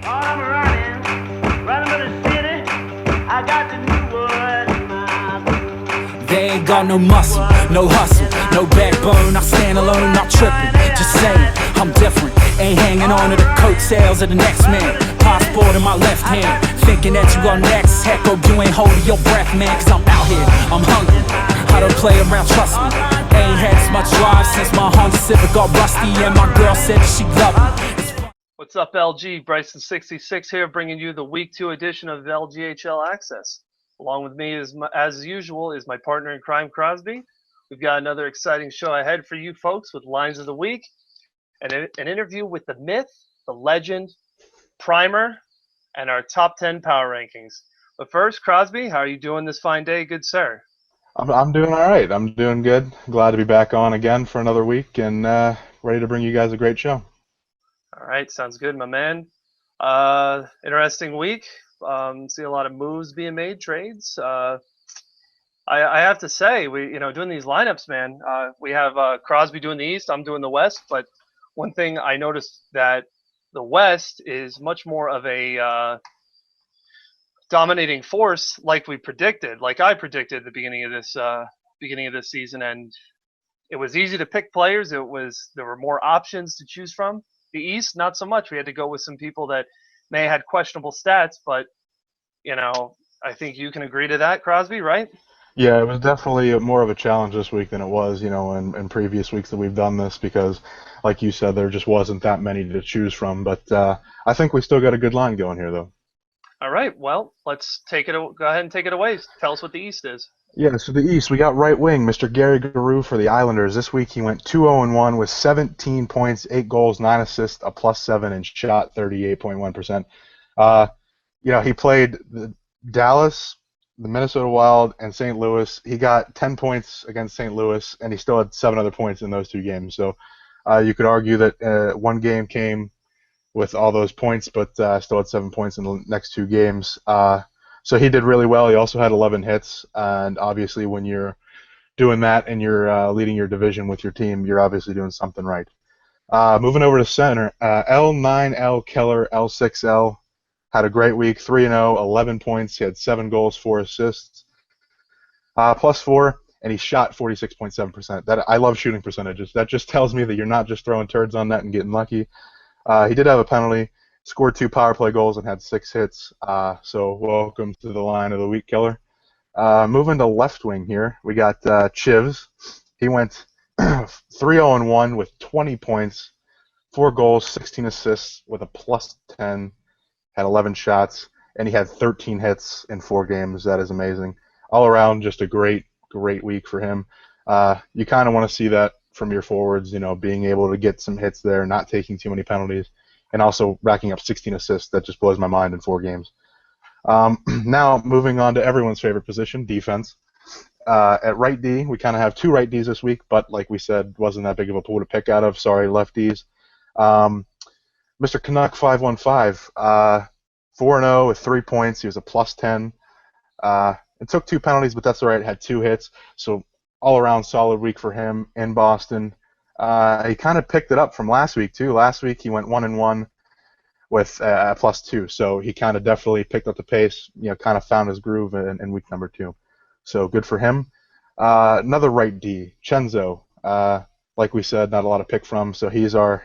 I'm running for the city. I got the new word in my book. They ain't got no muscle, no hustle, no backbone. I stand alone, not tripping, just saying I'm different. Ain't hanging on to the coattails of the next man. Passport in my left hand, thinking that you are next. Heck, hope you ain't holding your breath, man, cause I'm out here, I'm hungry. I don't play around, trust me. Ain't had as much drive since my Honda Civic got rusty, and my girl said that she loved me. What's up, LG? Bryson66 here, bringing you the Week 2 edition of LGHL Access. Along with me, as usual, is my partner in crime, Crosby. We've got another exciting show ahead for you folks with Lines of the Week, and an interview with the myth, the legend, Prymerr, and our top 10 power rankings. But first, Crosby, how are you doing this fine day, good sir? I'm doing all right. I'm doing good. Glad to be back on again for another week and ready to bring you guys a great show. All right, sounds good, my man. Interesting week. See a lot of moves being made, trades. I have to say, doing these lineups, man. We have Crosby doing the East, I'm doing the West. But one thing I noticed that the West is much more of a dominating force, like we predicted, like I predicted at the beginning of this season, and it was easy to pick players. There were more options to choose from. The East, not so much. We had to go with some people that may have had questionable stats, but I think you can agree to that, Crosby, right? Yeah, it was definitely more of a challenge this week than it was, in previous weeks that we've done this because, like you said, there just wasn't that many to choose from. But I think we still got a good line going here, though. All right, well, let's go ahead and take it away. Tell us what the East is. Yeah, so the East, we got right wing, Mr. Gary Garou for the Islanders. This week he went 2-0-1 with 17 points, 8 goals, 9 assists, a +7, and shot 38.1%. He played Dallas, the Minnesota Wild, and St. Louis. He got 10 points against St. Louis, and he still had 7 other points in those 2 games. So you could argue that one game came with all those points, but still had 7 points in the next 2 games. So he did really well. He also had 11 hits, and obviously when you're doing that and you're leading your division with your team, you're obviously doing something right. Moving over to center, L9L Keller, L6L, had a great week, 3-0, 11 points. He had 7 goals, 4 assists, +4, and he shot 46.7%. I love shooting percentages. That just tells me that you're not just throwing turds on net and getting lucky. He did have a penalty, scored 2 power play goals, and had 6 hits. So welcome to the line of the week, Keller. Moving to left wing here, we got Chivs. He went 3-0-1 with 20 points, 4 goals, 16 assists with a +10, had 11 shots, and he had 13 hits in 4 games. That is amazing. All around, just a great week for him. You kind of want to see that from your forwards, being able to get some hits there, not taking too many penalties, and also racking up 16 assists. That just blows my mind in 4 games. Now, moving on to everyone's favorite position, defense. At right D, we kind of have 2 right Ds this week, but like we said, wasn't that big of a pool to pick out of. Sorry, left Ds. Mr. Canuck 515, 4-0 with 3 points. He was a +10. It took 2 penalties, but that's all right. Had 2 hits, so all-around solid week for him in Boston. He kind of picked it up from last week, too. Last week he went 1-1 with a +2, so he kind of definitely picked up the pace, kind of found his groove in week number 2. So good for him. Another right D, Chenzo. Like we said, not a lot to pick from, so he's our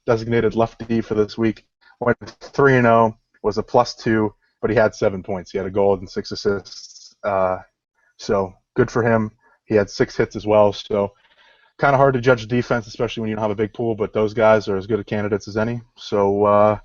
designated left D for this week. Went 3-0, was a +2, but he had 7 points. He had a goal and 6 assists. So good for him. He had 6 hits as well, so kind of hard to judge defense, especially when you don't have a big pool, but those guys are as good a candidates as any. So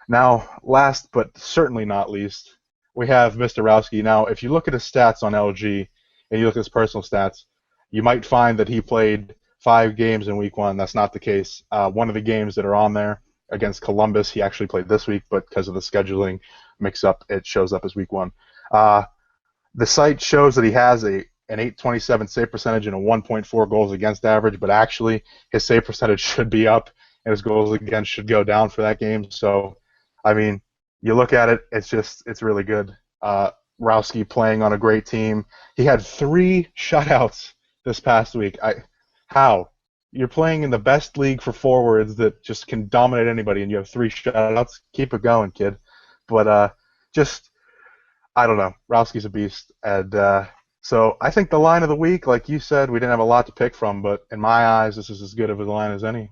now, last but certainly not least, we have Mr. Rowski. Now, if you look at his stats on LG and you look at his personal stats, you might find that he played 5 games in week 1. That's not the case. One of the games that are on there against Columbus, he actually played this week, but because of the scheduling mix-up, it shows up as week 1. The site shows that he has an .827 save percentage and a 1.4 goals against average, but actually his save percentage should be up and his goals against should go down for that game. So, I mean, you look at it, it's really good. Rowski playing on a great team. He had 3 shutouts this past week. How? you're playing in the best league for forwards that just can dominate anybody, and you have 3 shutouts. Keep it going, kid. But just I don't know. Rowski's a beast, and so I think the line of the week, like you said, we didn't have a lot to pick from, but in my eyes, this is as good of a line as any.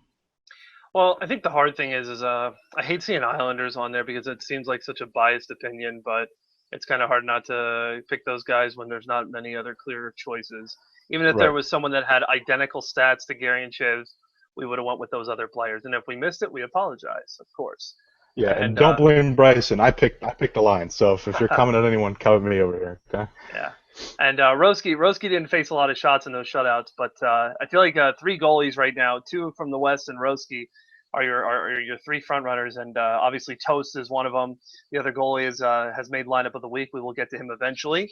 Well, I think the hard thing is I hate seeing Islanders on there because it seems like such a biased opinion, but it's kind of hard not to pick those guys when there's not many other clear choices. Even if there Right. was someone that had identical stats to Gary and Chivs, we would have went with those other players. And if we missed it, we apologize, of course. Yeah, and And don't blame Bryson. I picked the line. So if you're coming at anyone, come at me over here. Okay. yeah. And Roski didn't face a lot of shots in those shutouts, but I feel like 3 goalies right now, 2 from the West and Roski, are your 3 front runners, and obviously Toast is one of them. The other goalie has made lineup of the week. We will get to him eventually.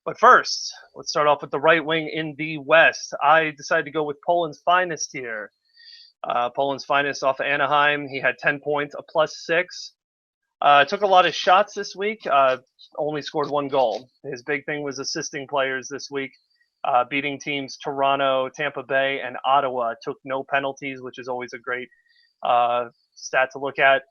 But first, let's start off with the right wing in the West. I decided to go with Poland's finest here. Poland's finest off of Anaheim. He had 10 points, a +6. Took a lot of shots this week. Only scored 1 goal. His big thing was assisting players this week, beating teams Toronto, Tampa Bay, and Ottawa. Took no penalties, which is always a great stat to look at.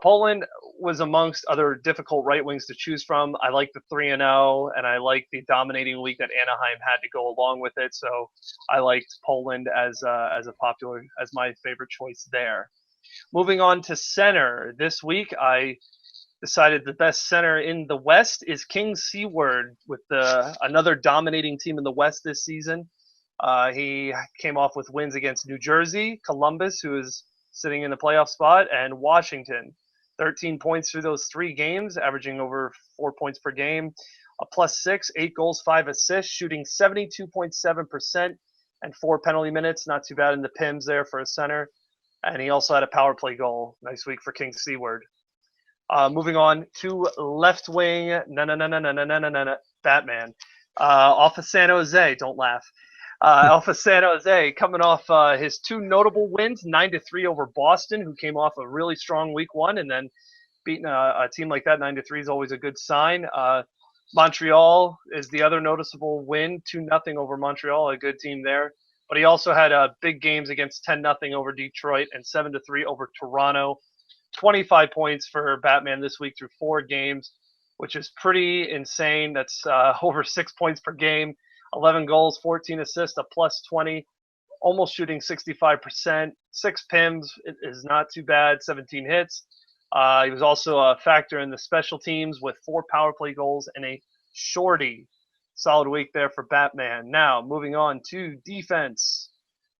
Poland was amongst other difficult right wings to choose from. I like the 3-0, and I like the dominating week that Anaheim had to go along with it. So I liked Poland as my favorite choice there. Moving on to center this week, I decided the best center in the West is King Seaward with another dominating team in the West this season. He came off with wins against New Jersey, Columbus, who is sitting in the playoff spot, and Washington. 13 points through those 3 games, averaging over 4 points per game. A +6, 8 goals, 5 assists, shooting 72.7% and 4 penalty minutes. Not too bad in the PIMS there for a center. And he also had a power play goal. Nice week for King Seaward. Moving on to left wing, Batman. Off of San Jose, don't laugh. Off of San Jose, coming off his 2 notable wins, 9-3 over Boston, who came off a really strong week 1, and then beating a team like that 9-3 is always a good sign. Montreal is the other noticeable win, 2-0 over Montreal, a good team there. But he also had big games against 10-0 over Detroit and 7-3 over Toronto. 25 points for Batman this week through 4 games, which is pretty insane. That's over 6 points per game. 11 goals, 14 assists, a +20, almost shooting 65%. 6 PIMs is not too bad, 17 hits. He was also a factor in the special teams with 4 power play goals and a shorty. Solid week there for Batman. Now, moving on to defense.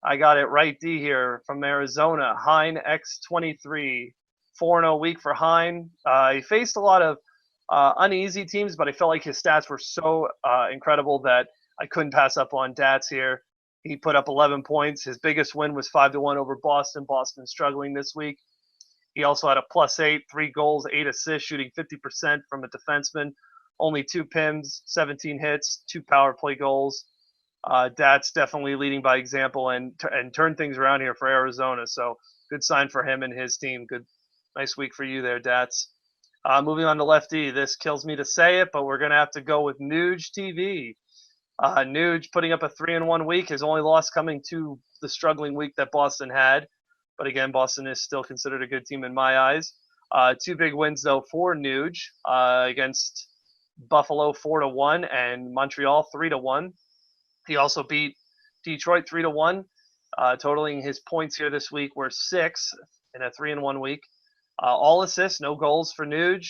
I got it right D here from Arizona. Hein X23. 4-0 week for Hein. He faced a lot of uneasy teams, but I felt like his stats were so incredible that I couldn't pass up on Dats here. He put up 11 points. His biggest win was 5-1 over Boston. Boston struggling this week. He also had a +8, 3 goals, 8 assists, shooting 50% from a defenseman. Only 2 PIMs, 17 hits, 2 power play goals. Dats definitely leading by example and turned things around here for Arizona. So good sign for him and his team. Nice week for you there, Dats. Moving on to lefty. This kills me to say it, but we're going to have to go with Nuge TV. Nuge putting up a 3-1 week. His only loss coming to the struggling week that Boston had. But again, Boston is still considered a good team in my eyes. 2 big wins, though, for Nuge against Buffalo 4-1 and Montreal 3-1. He also beat Detroit 3-1. Totaling his points here this week were 6 in a 3-1 week. All assists, no goals for Nuge.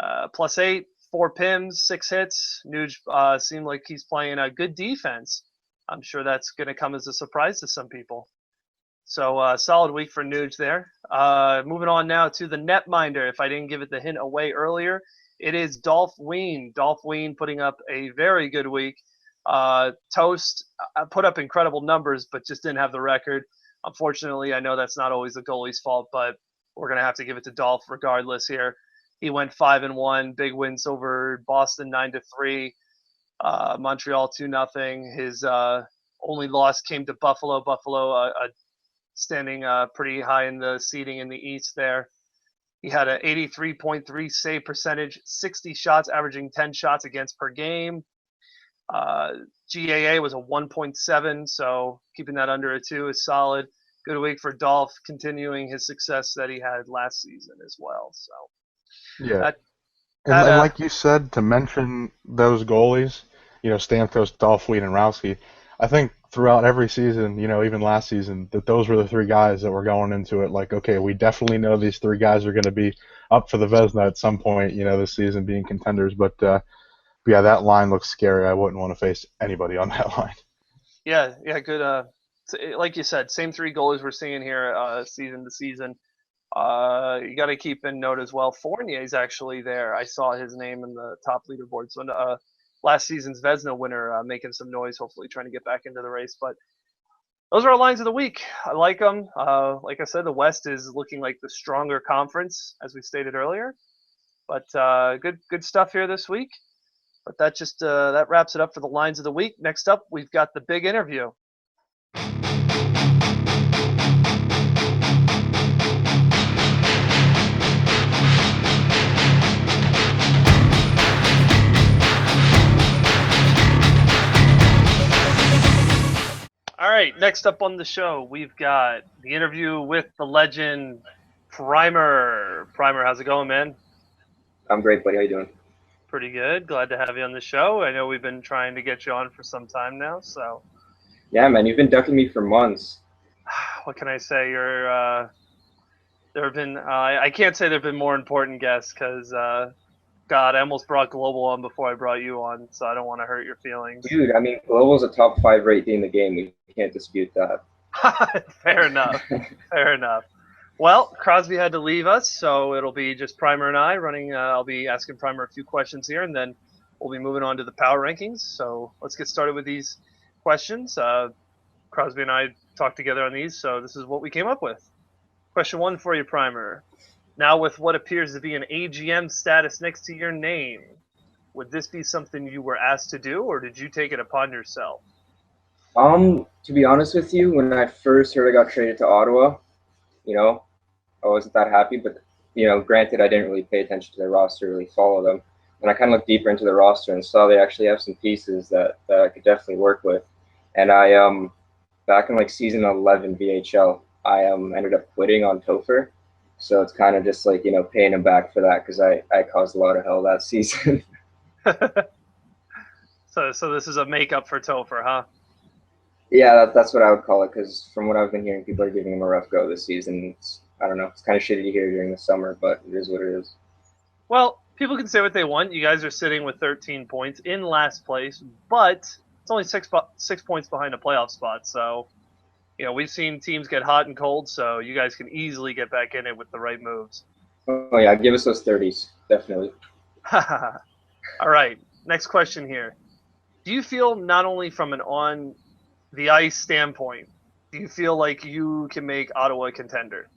+8, 4 PIMs, 6 hits. Nuge seemed like he's playing a good defense. I'm sure that's going to come as a surprise to some people. So solid week for Nuge there. Moving on now to the netminder. If I didn't give it the hint away earlier, it is Dolph Ween. Dolph Ween putting up a very good week. Toast put up incredible numbers, but just didn't have the record. Unfortunately, I know that's not always the goalie's fault, but we're going to have to give it to Dolph regardless here. He went 5-1, big wins over Boston 9-3, Montreal 2-0. His only loss came to Buffalo. Buffalo standing pretty high in the seeding in the East there. He had an 83.3 save percentage, 60 shots, averaging 10 shots against per game. GAA was a 1.7, so keeping that under a 2 is solid. Good week for Dolph, continuing his success that he had last season as well. So Yeah. that, And like you said, to mention those goalies, Stamkos, Dolphin, and Rowski, I think throughout every season, even last season, that those were the three guys that were going into it like, okay, we definitely know these three guys are going to be up for the Vezina at some point, this season being contenders. But yeah, that line looks scary. I wouldn't want to face anybody on that line. Yeah, good. Like you said, same three goalies we're seeing here season to season. You got to keep in note as well. Fournier's actually there. I saw his name in the top leaderboard. So last season's Vezina winner, making some noise, hopefully trying to get back into the race. But those are our lines of the week. I like them. Like I said, the West is looking like the stronger conference, as we stated earlier. But good stuff here this week. But that wraps it up for the lines of the week. Next up, we've got the big interview. All right, next up on the show, we've got the interview with the legend Prymerr. Prymerr, how's it going, man? I'm great, buddy. How you doing? Pretty good. Glad to have you on the show. I know we've been trying to get you on for some time now, so. Yeah, man, you've been ducking me for months. What can I say? There have been. I can't say there have been more important guests because, God, I almost brought Global on before I brought you on, so I don't want to hurt your feelings. Dude, I mean, Global's a top 5 rate in the game. We can't dispute that. Fair enough. Fair enough. Well, Crosby had to leave us, so it'll be just Prymerr and I running. I'll be asking Prymerr a few questions here, and then we'll be moving on to the power rankings. So let's get started with these questions. Crosby and I talked together on these, so this is what we came up with. Question 1 for you, Prymerr. Now, with what appears to be an AGM status next to your name, would this be something you were asked to do, or did you take it upon yourself? To be honest with you, when I first heard I got traded to Ottawa, I wasn't that happy, but, granted, I didn't really pay attention to their roster, really follow them. And I kind of looked deeper into the roster and saw they actually have some pieces that I could definitely work with. And I, back in like season 11 VHL, I ended up quitting on Topher. So it's kind of just like, paying him back for that because I caused a lot of hell that season. So this is a makeup for Topher, huh? Yeah, that's what I would call it, because from what I've been hearing, people are giving him a rough go this season. I don't know. It's kind of shitty to hear during the summer, but it is what it is. Well, people can say what they want. You guys are sitting with 13 points in last place, but it's only 6 points behind a playoff spot. So, we've seen teams get hot and cold, so you guys can easily get back in it with the right moves. Oh, yeah, give us those 30s, definitely. All right, next question here. Do you feel not only from an on the ice standpoint, do you feel like you can make Ottawa a contender?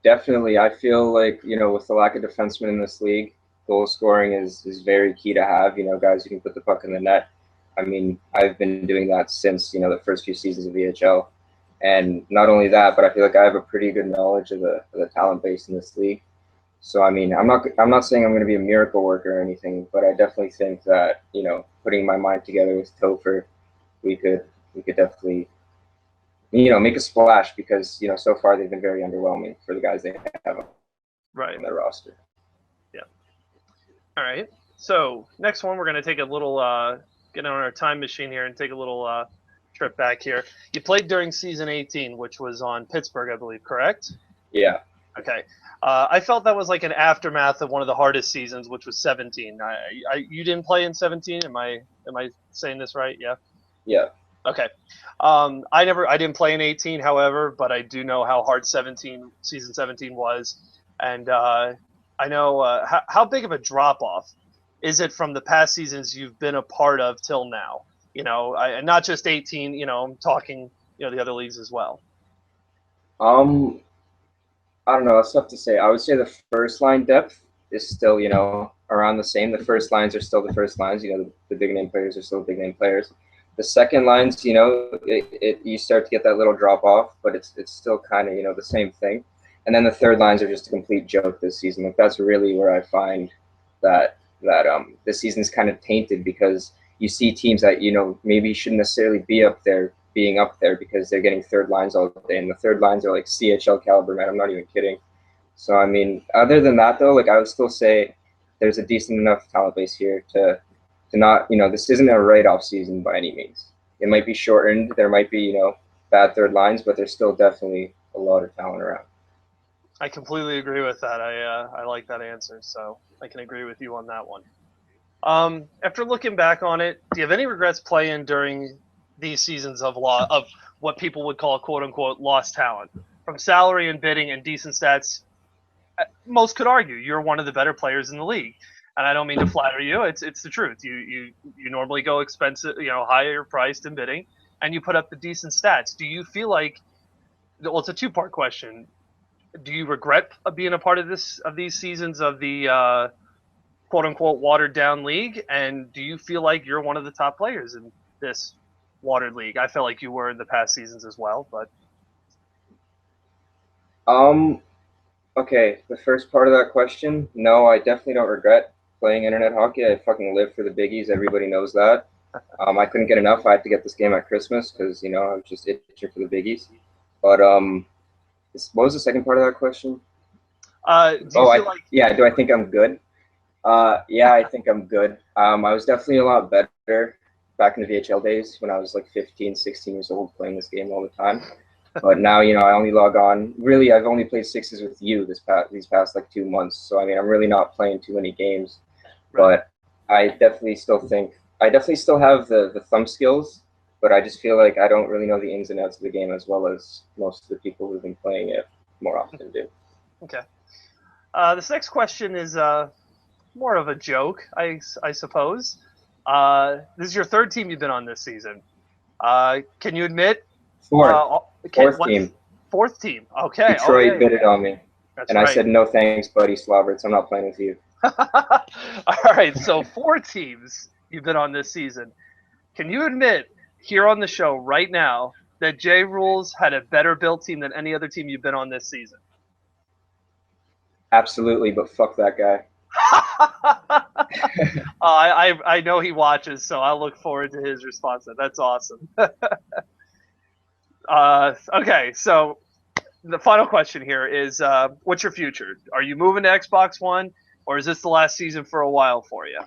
Definitely. I feel like, with the lack of defensemen in this league, goal scoring is very key to have, guys who can put the puck in the net. I mean, I've been doing that since, the first few seasons of VHL. And not only that, but I feel like I have a pretty good knowledge of the talent base in this league. So, I mean, I'm not saying I'm going to be a miracle worker or anything, but I definitely think that, putting my mind together with Topher, we could definitely, make a splash because, so far they've been very underwhelming for the guys they have on their roster. Yeah. All right. So next one, we're going to take a little, get on our time machine here and take a little trip back here. You played during season 18, which was on Pittsburgh, I believe, correct? Yeah. Okay. I felt that was like an aftermath of one of the hardest seasons, which was 17. You didn't play in 17? Am I saying this right? Yeah. Yeah. Okay. I didn't play in 18, however, but I do know how hard season 17 was, and I know how big of a drop off is it from the past seasons you've been a part of till now. And not just 18. I'm talking the other leagues as well. I don't know. It's tough to say. I would say the first line depth is still, around the same. The first lines are still the first lines. The big name players are still big name players. The second lines, you start to get that little drop off, but it's still kind of, the same thing. And then the third lines are just a complete joke this season. Like, that's really where I find that, that the season's kind of tainted because you see teams that maybe shouldn't necessarily be up there being up there because they're getting third lines all day, and the third lines are like CHL caliber, man. I'm not even kidding. So I mean, other than that though, like I would still say there's a decent enough talent base here to not, this isn't a write-off season by any means. It might be shortened. There might be, bad third lines, but there's still definitely a lot of talent around. I completely agree with that. I like that answer, so I can agree with you on that one. After looking back on it, do you have any regrets playing during these seasons of what people would call "quote unquote" lost talent from salary and bidding and decent stats? Most could argue you're one of the better players in the league, and I don't mean to flatter you. It's the truth. You normally go expensive, higher priced in bidding, and you put up the decent stats. Do you feel like? Well, it's a two-part question. Do you regret being a part of these seasons of the quote unquote watered down league? And do you feel like you're one of the top players in this watered league? I felt like you were in the past seasons as well, but okay, the first part of that question, no, I definitely don't regret playing internet hockey. I fucking live for the biggies. Everybody knows that. I couldn't get enough. I had to get this game at Christmas because I was just itching for the biggies. But what was the second part of that question? Do I think I'm good? Yeah, I think I'm good. I was definitely a lot better back in the VHL days when I was like 15, 16 years old playing this game all the time. But now, I only log on. Really, I've only played sixes with you these past like 2 months. So, I mean, I'm really not playing too many games. Right. But I definitely still have the thumb skills. But I just feel like I don't really know the ins and outs of the game as well as most of the people who've been playing it more often do. Okay. This next question is more of a joke, I suppose. This is your third team you've been on this season. Can you admit? Fourth team. Fourth team. Okay. Detroit bid it on me. That's and right. I said, no thanks, buddy Slobberts. I'm not playing with you. All right. So 4 teams you've been on this season. Can you admit here on the show right now that J Rules had a better built team than any other team you've been on this season? Absolutely, but fuck that guy. I know he watches, so I'll look forward to his response. That's awesome. Okay, so the final question here is, what's your future? Are you moving to Xbox One, or is this the last season for a while for you?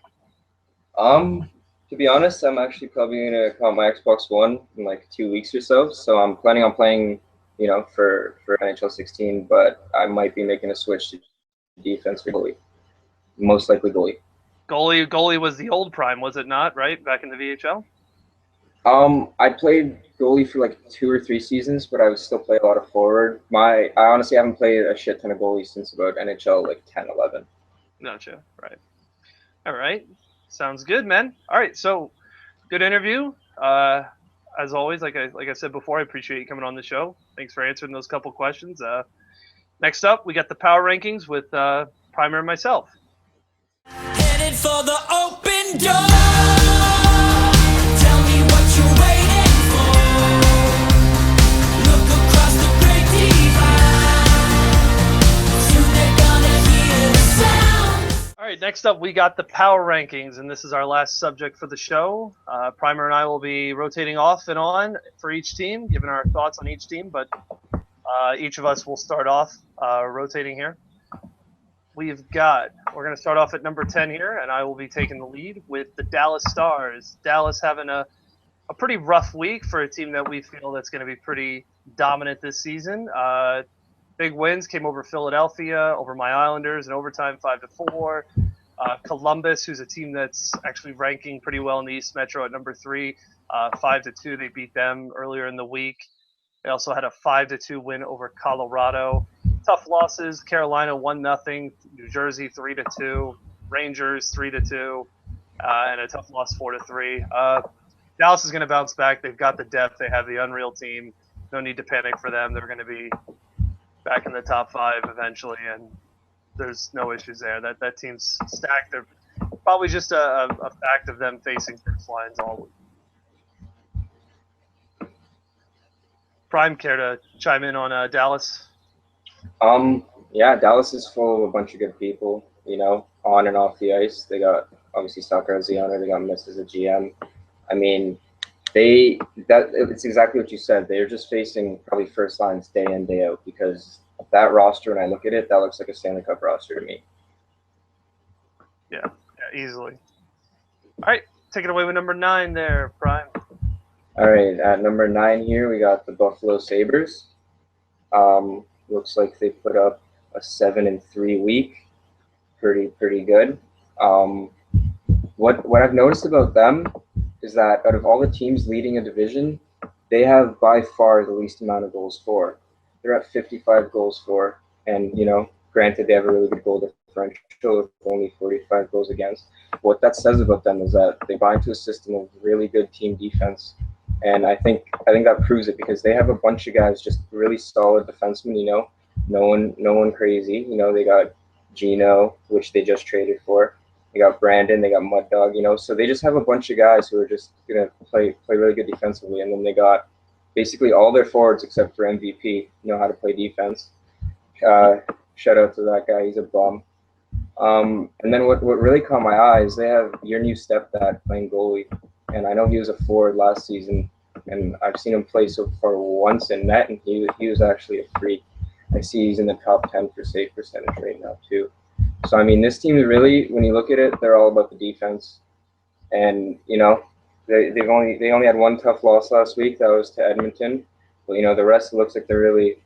To be honest, I'm actually probably gonna call my Xbox One in like 2 weeks or so. So I'm planning on playing, for NHL 16, but I might be making a switch to defense or goalie. Most likely goalie. Goalie was the old prime, was it not? Right, back in the VHL. I played goalie for like 2 or 3 seasons, but I would still play a lot of forward. I honestly haven't played a shit ton of goalie since about NHL like 10, 11. Gotcha. Right. All right. Sounds good, man. All right. So, good interview. As always, like I said before, I appreciate you coming on the show. Thanks for answering those couple questions. Next up, we got the power rankings with Prymerr and myself. Headed for the open door. Tell me what you're waiting for. Look across the great divide. Soon they're gonna hear the sound. All right, next up we got the power rankings, and this is our last subject for the show. Prymerr and I will be rotating off and on for each team, giving our thoughts on each team, but each of us will start off rotating here. We're going to start off at number 10 here, and I will be taking the lead with the Dallas Stars. Dallas having a pretty rough week for a team that we feel that's going to be pretty dominant this season. Big wins came over Philadelphia, over my Islanders in overtime 5-4. Columbus, who's a team that's actually ranking pretty well in the East Metro at number 3, 5-2. They beat them earlier in the week. They also had a 5-2 win over Colorado. Tough losses: Carolina 1-0, New Jersey 3-2, Rangers 3-2, and a tough loss 4-3. Dallas is going to bounce back. They've got the depth. They have the Unreal team. No need to panic for them. They're going to be back in the top 5 eventually, and there's no issues there. That team's stacked. They're probably just a fact of them facing first lines all week. Prime, care to chime in on Dallas? Yeah, Dallas is full of a bunch of good people. you know, on and off the ice. They got obviously Soccer as the owner. They got Miss as a GM. I mean, it's exactly what you said. They're just facing probably first lines day in, day out, because that roster, when I look at it, that looks like a Stanley Cup roster to me. Yeah, easily. All right, take it away with number 9 there, Prime. All right, at number 9 here, we got the Buffalo Sabres. Looks like they put up a 7-3 week. Pretty good. What I've noticed about them is that out of all the teams leading a division, they have by far the least amount of goals for. They're at 55 goals for, and you know, granted they have a really good goal differential with only 45 goals against. What that says about them is that they buy into a system of really good team defense, and I think that proves it, because they have a bunch of guys, just really solid defensemen. You know, no one crazy. You know, they got Gino, which they just traded for. They got Brandon, they got Mud Dog, you know, so they just have a bunch of guys who are just gonna play really good defensively, and then they got basically all their forwards except for MVP know how to play defense. Shout out to that guy, he's a bum. And then what really caught my eye is they have your new stepdad playing goalie, and I know he was a forward last season, and I've seen him play so far once in net, and he was actually a freak. I see he's in the top 10 for save percentage right now too. So I mean, this team really, when you look at it, they're all about the defense, and you know, they only had one tough loss last week. That was to Edmonton, but you know, the rest looks like they're really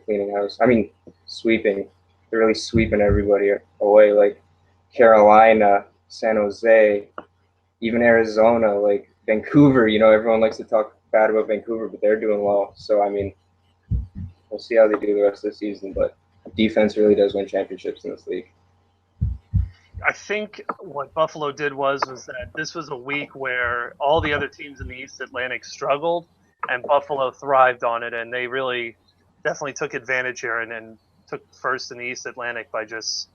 cleaning house. I mean, sweeping. They're really sweeping everybody away, like Carolina, San Jose, even Arizona, like Vancouver. You know, everyone likes to talk bad about Vancouver, but they're doing well. So I mean, we'll see how they do the rest of the season, but defense really does win championships in this league. I think what Buffalo did was that this was a week where all the other teams in the East Atlantic struggled, and Buffalo thrived on it, and they really definitely took advantage here and took first in the East Atlantic by just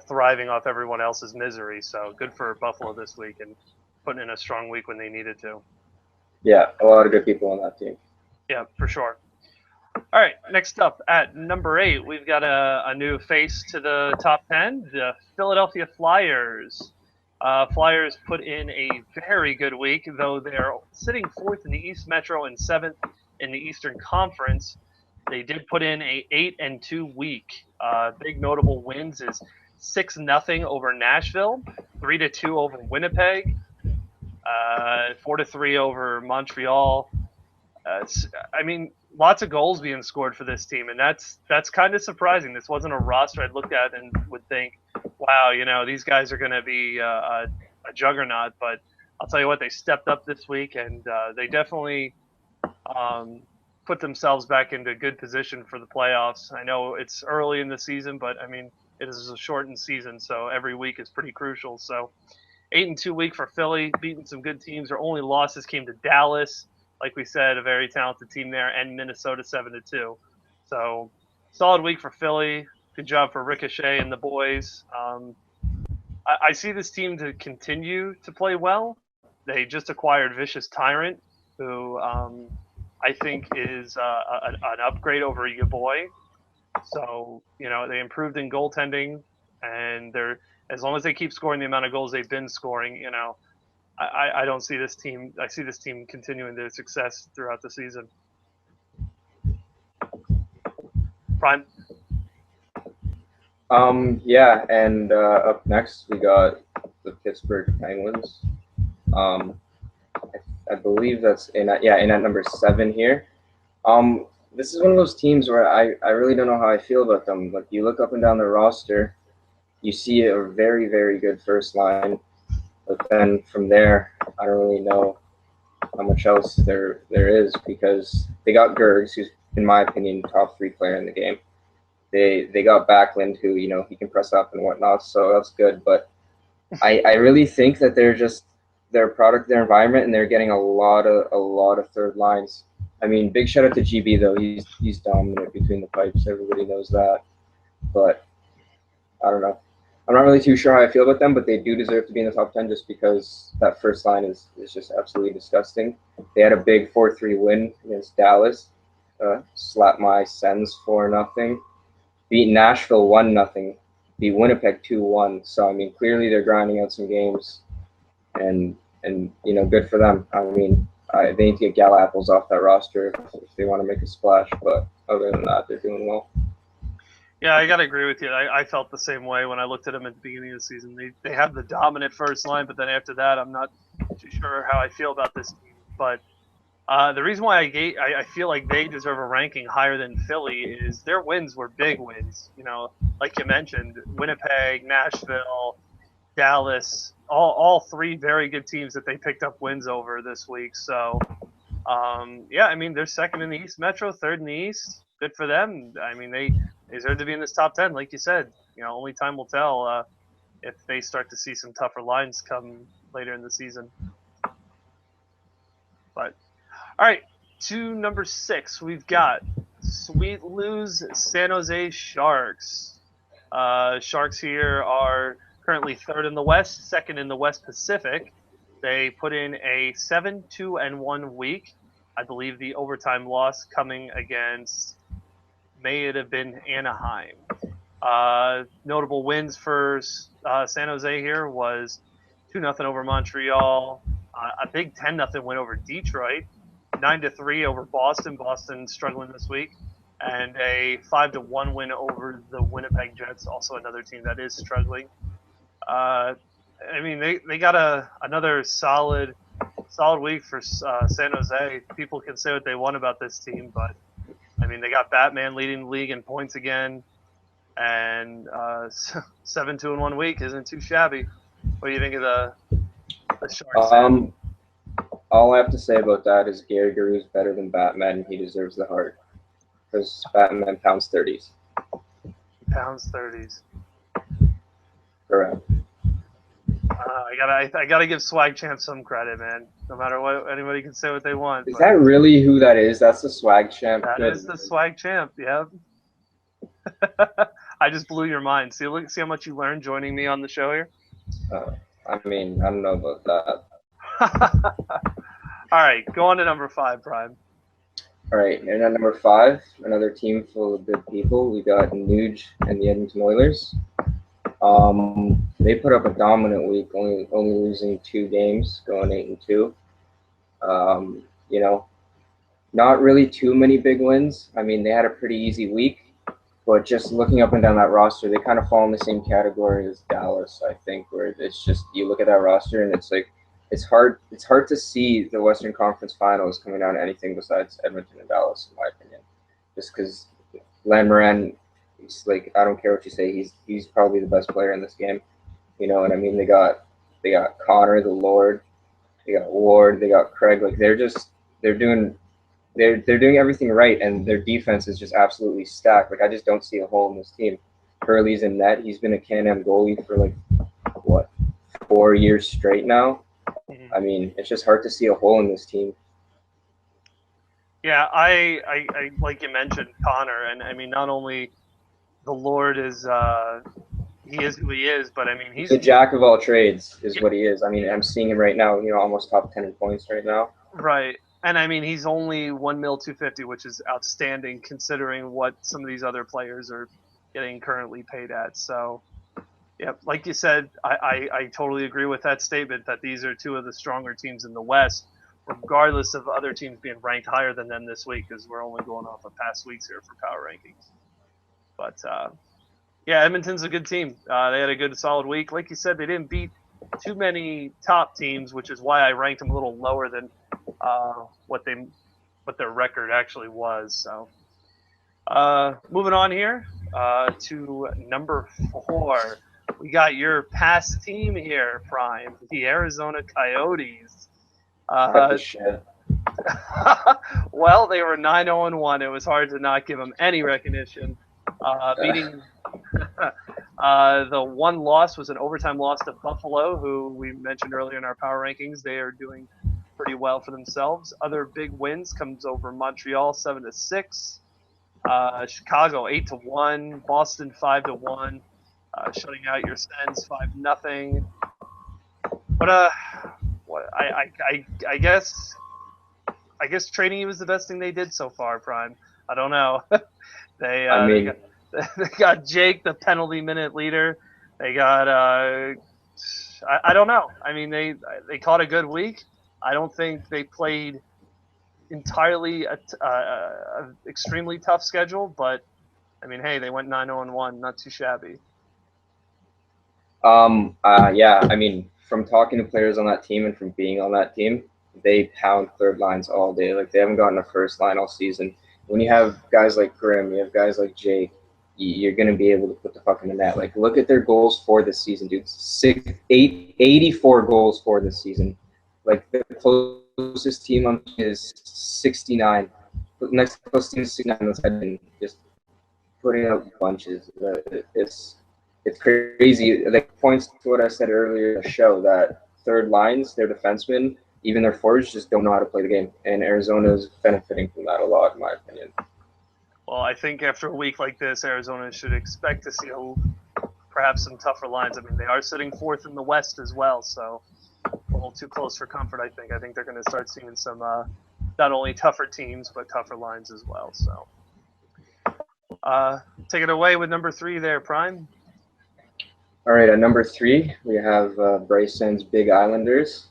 thriving off everyone else's misery. So good for Buffalo this week and putting in a strong week when they needed to. Yeah, a lot of good people on that team. Yeah, for sure. All right, next up at number 8, we've got a new face to the top 10, the Philadelphia Flyers. Flyers put in a very good week, though they're sitting 4th in the East Metro and 7th in the Eastern Conference. They did put in a 8-2 week. Big notable wins is 6-0 over Nashville, 3-2 over Winnipeg, 4-3 over Montreal. I mean, lots of goals being scored for this team, and that's kind of surprising. This wasn't a roster I'd look at and would think, wow, you know, these guys are going to be a juggernaut. But I'll tell you what, they stepped up this week, and they definitely put themselves back into good position for the playoffs. I know it's early in the season, but I mean, it is a shortened season, so every week is pretty crucial. So 8-2 week for Philly, beating some good teams. Their only losses came to Dallas, like we said, a very talented team there, and Minnesota 7-2. So solid week for Philly. Good job for Ricochet and the boys. I see this team to continue to play well. They just acquired Vicious Tyrant, who I think is an upgrade over your boy. So, you know, they improved in goaltending, and as long as they keep scoring the amount of goals they've been scoring, you know, I don't see this team. I see this team continuing their success throughout the season. Prime. Yeah, and up next we got the Pittsburgh Penguins. I believe that's in at number 7 here. This is one of those teams where I really don't know how I feel about them. Like, you look up and down the roster, you see a very, very good first line. But then from there, I don't really know how much else there is, because they got Gergs, who's, in my opinion, top 3 player in the game. They got Backlund, who, you know, he can press up and whatnot, so that's good. But I really think that they're a product of their environment, and they're getting a lot of third lines. I mean, big shout out to GB though. He's dominant between the pipes. Everybody knows that. But I don't know. I'm not really too sure how I feel about them, but they do deserve to be in the top 10 just because that first line is just absolutely disgusting. They had a big 4-3 win against Dallas. Slapped my Sens 4-0. Beat Nashville 1-0. beat Winnipeg 2-1. So I mean, clearly they're grinding out some games, and good for them. I mean, they need to get Gal Apples off that roster if they want to make a splash. But other than that, they're doing well. Yeah, I gotta agree with you. I felt the same way when I looked at them at the beginning of the season. They have the dominant first line, but then after that, I'm not too sure how I feel about this team. But the reason why I feel like they deserve a ranking higher than Philly is their wins were big wins. Like you mentioned, Winnipeg, Nashville, Dallas, all three very good teams that they picked up wins over this week. So, yeah, I mean, they're second in the East Metro, third in the East. Good for them. I mean, they deserve to be in this top 10, like you said. Only time will tell if they start to see some tougher lines come later in the season. But, all right, to number 6, we've got Sweet Lou's San Jose Sharks. Sharks here are currently third in the West, second in the West Pacific. They put in a 7-2-1 week. I believe the overtime loss coming against, may it have been Anaheim. Notable wins for San Jose here was 2-0 over Montreal, a big 10-0 win over Detroit, 9-3 over Boston. Boston struggling this week, and a 5-1 win over the Winnipeg Jets, also another team that is struggling. I mean, they got another solid week for San Jose. People can say what they want about this team, but I mean, they got Batman leading the league in points again, and 7-2-1 week isn't too shabby. What do you think of the Sharks? All I have to say about that is Gary Garou is better than Batman, and he deserves the heart. Because Batman pounds 30s. Pounds 30s. Correct. I gotta give Swag Champ some credit, man. No matter what, anybody can say what they want. Is that really who that is? That's the Swag Champ. That is the Swag Champ. Yeah. I just blew your mind. See how much you learned joining me on the show here. I mean, I don't know about that. All right, go on to number 5, Prime. All right, and at number 5, another team full of good people. We got Nuge and the Edmonton Oilers. They put up a dominant week, only losing 2 games, going 8-2. Not really too many big wins. I mean, they had a pretty easy week, but just looking up and down that roster, they kind of fall in the same category as Dallas, I think, where it's just you look at that roster and it's like it's hard to see the Western Conference Finals coming down to anything besides Edmonton and Dallas, in my opinion. Just because Morin, he's like, I don't care what you say, he's probably the best player in this game. You know what I mean? They got Connor, the Lord, they got Ward, they got Craig. Like they're doing everything right, and their defense is just absolutely stacked. Like I just don't see a hole in this team. Hurley's in net. He's been a Can-Am goalie for like 4 years straight now. I mean, it's just hard to see a hole in this team. Yeah, I like you mentioned Connor, and I mean not only the Lord is he is who he is, but I mean he's a jack of all trades is what he is. I mean, I'm seeing him right now. Almost top 10 in points right now. Right. And I mean, he's only $1,250,000, which is outstanding considering what some of these other players are getting currently paid at. So, yeah, like you said, I totally agree with that statement that these are 2 of the stronger teams in the West, regardless of other teams being ranked higher than them this week, because we're only going off of past weeks here for power rankings. But, yeah, Edmonton's a good team. They had a good, solid week. Like you said, they didn't beat too many top teams, which is why I ranked them a little lower than what their record actually was. So moving on here to number 4, we got your past team here, Prime, the Arizona Coyotes. Well, they were 9-0-1. It was hard to not give them any recognition. Beating the one loss was an overtime loss to Buffalo, who we mentioned earlier in our power rankings. They are doing pretty well for themselves. Other big wins comes over Montreal 7-6, Chicago 8-1, Boston 5-1, shutting out your Sens 5-0. But I guess trading you was the best thing they did so far, Prime. I don't know. They They got Jake, the penalty minute leader. They got I don't know. I mean, they caught a good week. I don't think they played entirely a extremely tough schedule, but I mean, hey, they went 9-0-1, not too shabby. Yeah, I mean, from talking to players on that team and from being on that team, they pound third lines all day. Like, they haven't gotten a first line all season. When you have guys like Grim, you have guys like Jake, you're going to be able to put the puck in the net. Like, look at their goals for this season, dude. 84 goals for this season. Like, the closest team on is 69. The next closest team is 69. That's just putting up bunches. It's crazy. Like, points to what I said earlier in the show, that third lines, their defensemen, even their forwards just don't know how to play the game. And Arizona is benefiting from that a lot, in my opinion. Well, I think after a week like this, Arizona should expect to see perhaps some tougher lines. I mean, they are sitting fourth in the West as well, so a little too close for comfort, I think. I think they're going to start seeing some not only tougher teams, but tougher lines as well. So take it away with number 3 there, Prime. All right, at number 3, we have Bryson's Big Islanders.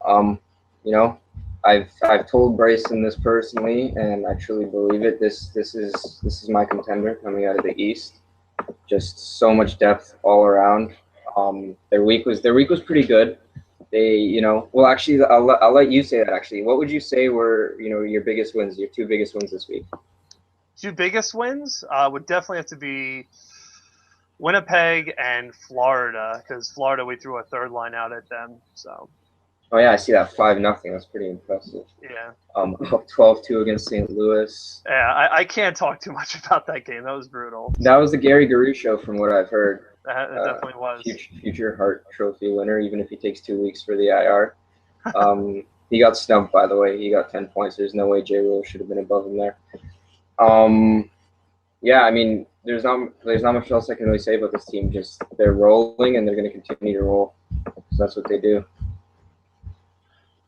You know, I've told Bryson this personally, and I truly believe it. This is my contender coming out of the East. Just so much depth all around. Their week was pretty good. They, you know, well, actually, I'll let you say that. Actually, what would you say were, you know, your biggest wins, your 2 biggest wins this week? 2 biggest wins would definitely have to be Winnipeg and Florida, because Florida, we threw a third line out at them. So. Oh yeah, I see that 5-0. That's pretty impressive. Yeah. 12-2 against St. Louis. Yeah, I can't talk too much about that game. That was brutal. That was the Gary Garou show, from what I've heard. It definitely was. Future Hart Trophy winner, even if he takes 2 weeks for the IR. He got stumped, by the way. He got 10 points. There's no way Jay Rule should have been above him there. Yeah, I mean, there's not much else I can really say about this team. Just, they're rolling, and they're going to continue to roll. So that's what they do.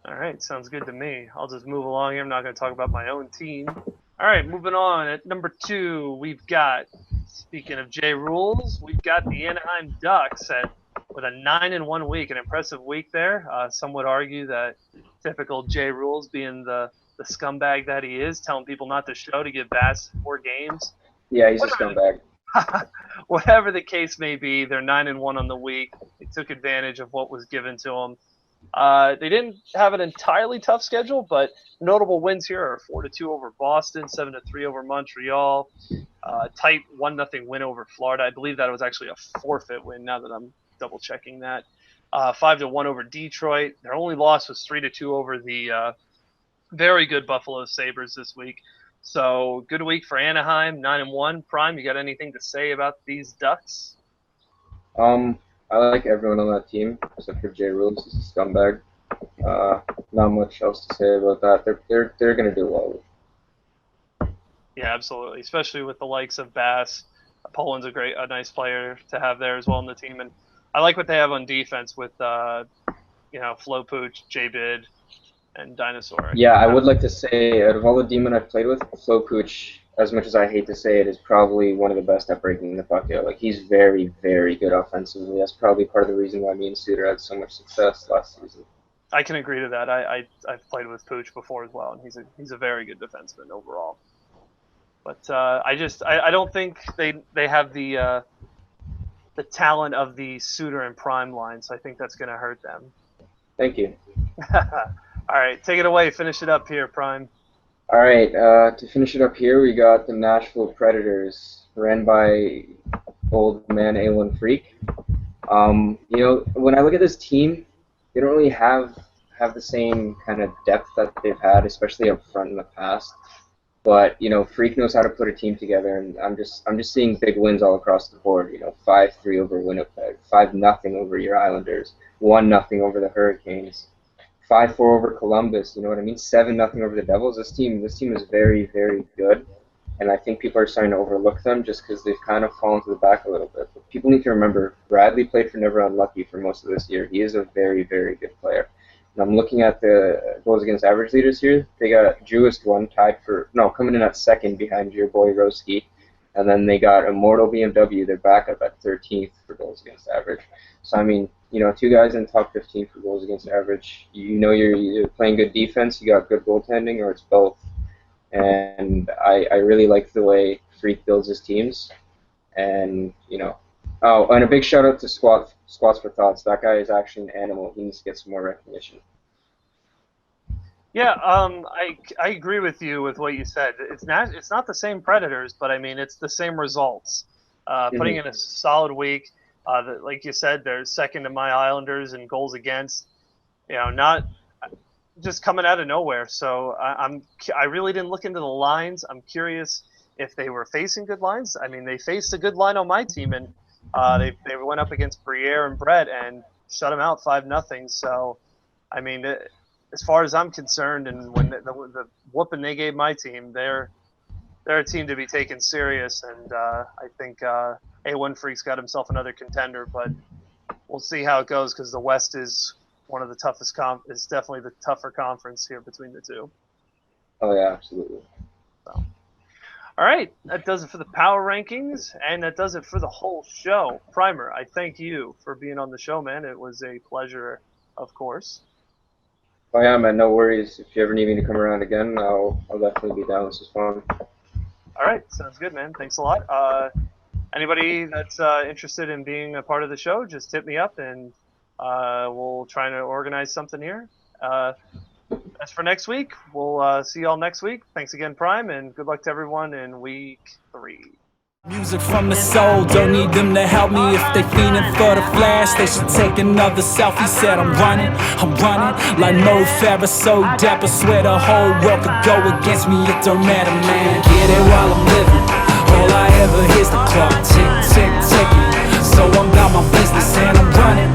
All right, sounds good to me. I'll just move along here. I'm not going to talk about my own team. All right, moving on. At number 2, we've got, speaking of J Rules, we've got the Anaheim Ducks with a 9-1 week, an impressive week there. Some would argue that typical J Rules, being the scumbag that he is, telling people not to show to give Bass 4 games. Yeah, he's a scumbag. Whatever the case may be, they're 9-1 on the week. They took advantage of what was given to them. They didn't have an entirely tough schedule, but notable wins here are 4-2 over Boston, 7-3 over Montreal, tight 1-0 win over Florida. I believe that was actually a forfeit win, now that I'm double checking that. 5-1 over Detroit. Their only loss was 3-2 over the very good Buffalo Sabres this week. So good week for Anaheim, 9-1. Prime, you got anything to say about these Ducks? I like everyone on that team except for Jay Rules. He's a scumbag. Not much else to say about that. They're gonna do well. Yeah, absolutely. Especially with the likes of Bass. Poland's a nice player to have there as well in the team, and I like what they have on defense with Flo Pooch, J-Bid, and Dinosaur. Yeah, I would like to say, out of all the D-men I've played with, Flo Pooch, as much as I hate to say it, is probably one of the best at breaking the puck out. Like, he's very, very good offensively. That's probably part of the reason why me and Suter had so much success last season. I can agree to that. I've played with Pooch before as well, and he's a very good defenseman overall. But I don't think they have the talent of the Suter and Prime line, so I think that's going to hurt them. Thank you. All right, take it away. Finish it up here, Prime. All right, to finish it up here, we got the Nashville Predators, ran by old man A1 Freak. You know, when I look at this team, they don't really have the same kind of depth that they've had, especially up front in the past. But you know, Freak knows how to put a team together, and I'm just seeing big wins all across the board. You know, 5-3 over Winnipeg, 5-0 over your Islanders, 1-0 over the Hurricanes, 5-4 over Columbus. You know what I mean? 7-0 over the Devils. This team is very, very good, and I think people are starting to overlook them just because they've kind of fallen to the back a little bit. But people need to remember, Bradley played for Never Unlucky for most of this year. He is a very, very good player. And I'm looking at the goals against average leaders here. They got Jewist coming in at second behind your boy Roski. And then they got Immortal BMW, their backup, at 13th for goals against average. So, I mean, you know, two guys in top 15 for goals against average. You know you're either playing good defense, you got good goaltending, or it's both. And I really like the way Freak builds his teams. And, you know, oh, and a big shout out to Squats for Thoughts. That guy is actually an animal. He needs to get some more recognition. Yeah, I agree with you with what you said. It's not the same Predators, but I mean it's the same results. Putting in a solid week, like you said, they're second to my Islanders in goals against. You know, not just coming out of nowhere. So I really didn't look into the lines. I'm curious if they were facing good lines. I mean, they faced a good line on my team, and they went up against Prymerr and Brett and shut them out 5-0. So, I mean. As far as I'm concerned, and when the whooping they gave my team, they're a team to be taken serious. And I think A1 Freak's got himself another contender, but we'll see how it goes because the West is one of the toughest. It's definitely the tougher conference here between the two. Oh yeah, absolutely. So. All right, that does it for the power rankings, and that does it for the whole show. Prymerr, I thank you for being on the show, man. It was a pleasure, of course. Oh yeah, man, no worries. If you ever need me to come around again, I'll definitely be down. This is fun. All right, sounds good, man. Thanks a lot. Anybody that's interested in being a part of the show, just hit me up, and we'll try to organize something here. As for next week, we'll see y'all next week. Thanks again, Prime, and good luck to everyone in week 3. Music from the soul, don't need them to help me. If they fiending for the flash, they should take another selfie. Said I'm running like Mo Farah, so dapper. Swear the whole world could go against me, it don't matter, man. Get it while I'm living, all I ever hear's the clock tick, tick, ticking. So I'm about my business and I'm running